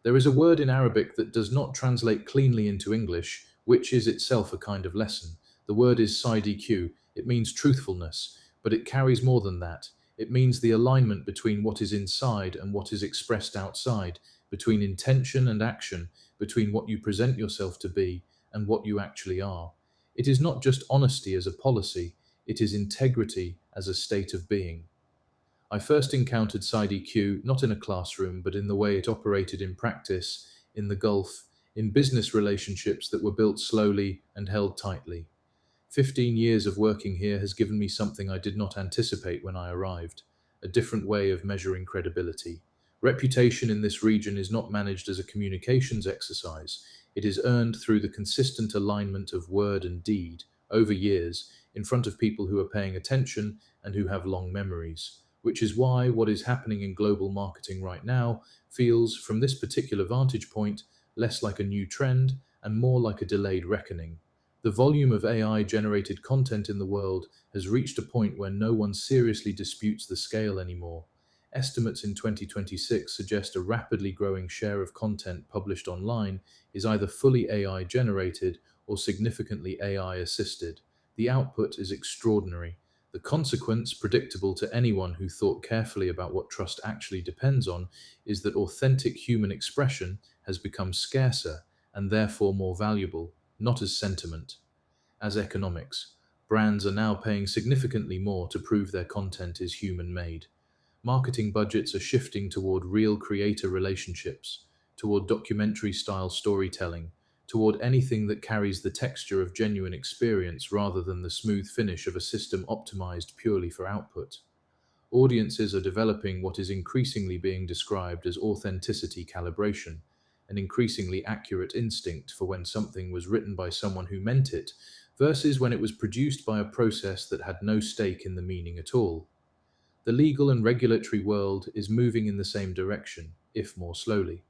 There is a word in Arabic that does not translate cleanly into English, which is itself a kind of lesson. The word is sidq. It means truthfulness, but it carries more than that. It means the alignment between what is inside and what is expressed outside, between intention and action, between what you present yourself to be and what you actually are. It is not just honesty as a policy, it is integrity as a state of being. I first encountered SideEQ not in a classroom, but in the way it operated in practice, in the Gulf, in business relationships that were built slowly and held tightly. 15 years of working here has given me something I did not anticipate when I arrived, a different way of measuring credibility. Reputation in this region is not managed as a communications exercise. It is earned through the consistent alignment of word and deed over years in front of people who are paying attention and who have long memories, which is why what is happening in global marketing right now feels, from this particular vantage point, less like a new trend and more like a delayed reckoning. The volume of AI generated content in the world has reached a point where no one seriously disputes the scale anymore. Estimates in 2026 suggest a rapidly growing share of content published online is either fully AI generated or significantly AI assisted. The output is extraordinary. The consequence, predictable to anyone who thought carefully about what trust actually depends on, is that authentic human expression has become scarcer and therefore more valuable, not as sentiment, as economics. Brands are now paying significantly more to prove their content is human made. Marketing budgets are shifting toward real creator relationships, toward documentary style storytelling, toward anything that carries the texture of genuine experience rather than the smooth finish of a system optimized purely for output. Audiences are developing what is increasingly being described as authenticity calibration, an increasingly accurate instinct for when something was written by someone who meant it, versus when it was produced by a process that had no stake in the meaning at all. The legal and regulatory world is moving in the same direction, if more slowly.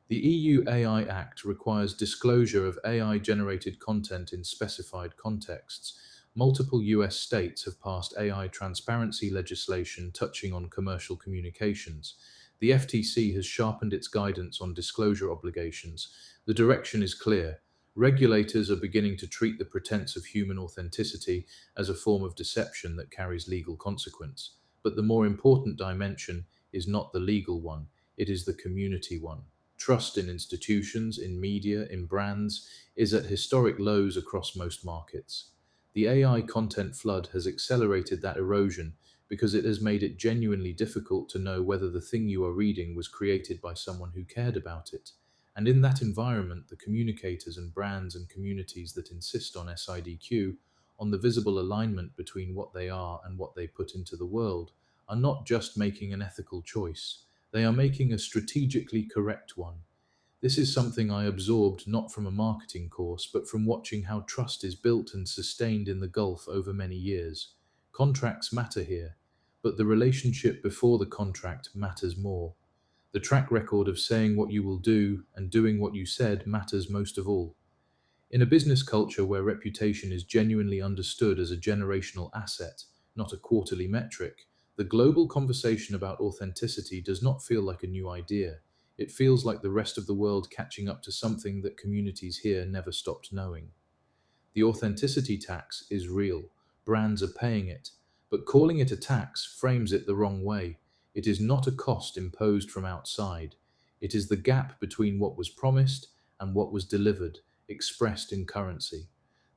The EU AI Act requires disclosure of AI-generated content in specified contexts. Multiple US states have passed AI transparency legislation touching on commercial communications. The FTC has sharpened its guidance on disclosure obligations. The direction is clear. Regulators are beginning to treat the pretense of human authenticity as a form of deception that carries legal consequence. But the more important dimension is not the legal one, it is the community one. Trust in institutions, in media, in brands is at historic lows across most markets. The AI content flood has accelerated that erosion because it has made it genuinely difficult to know whether the thing you are reading was created by someone who cared about it. And in that environment, the communicators and brands and communities that insist on SIDQ, on the visible alignment between what they are and what they put into the world, are not just making an ethical choice, they are making a strategically correct one. This is something I absorbed not from a marketing course, but from watching how trust is built and sustained in the Gulf over many years. Contracts matter here, but the relationship before the contract matters more. The track record of saying what you will do and doing what you said matters most of all. In a business culture where reputation is genuinely understood as a generational asset, not a quarterly metric, the global conversation about authenticity does not feel like a new idea. It feels like the rest of the world catching up to something that communities here never stopped knowing. The authenticity tax is real. Brands are paying it. But calling it a tax frames it the wrong way. It is not a cost imposed from outside. It is the gap between what was promised and what was delivered, expressed in currency.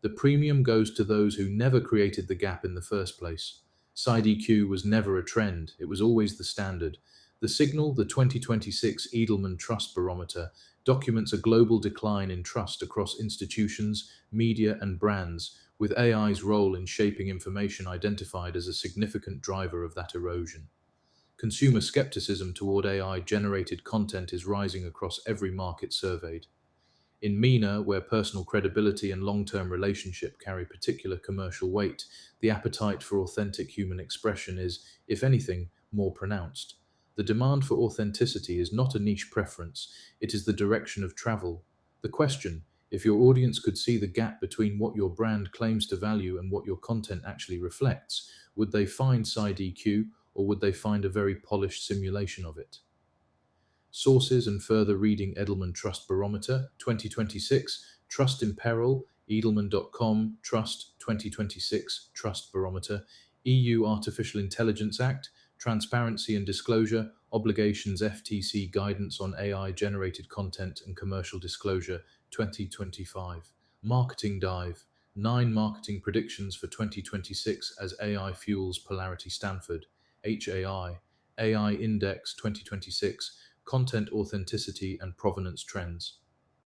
The premium goes to those who never created the gap in the first place. Side EQ was never a trend, it was always the standard. The Signal, the 2026 Edelman Trust Barometer, documents a global decline in trust across institutions, media, and brands, with AI's role in shaping information identified as a significant driver of that erosion. Consumer skepticism toward AI-generated content is rising across every market surveyed. In MENA, where personal credibility and long-term relationship carry particular commercial weight, the appetite for authentic human expression is, if anything, more pronounced. The demand for authenticity is not a niche preference, it is the direction of travel. The question, if your audience could see the gap between what your brand claims to value and what your content actually reflects, would they find side EQ or would they find a very polished simulation of it? Sources and further reading: Edelman Trust Barometer 2026, Trust in Peril, edelman.com, Trust 2026, Trust Barometer, EU Artificial Intelligence Act, Transparency and Disclosure, Obligations FTC Guidance on AI Generated Content and Commercial Disclosure 2025. Marketing Dive 9 Marketing Predictions for 2026 as AI Fuels Polarity Stanford, AI Index 2026, Content Authenticity and Provenance Trends.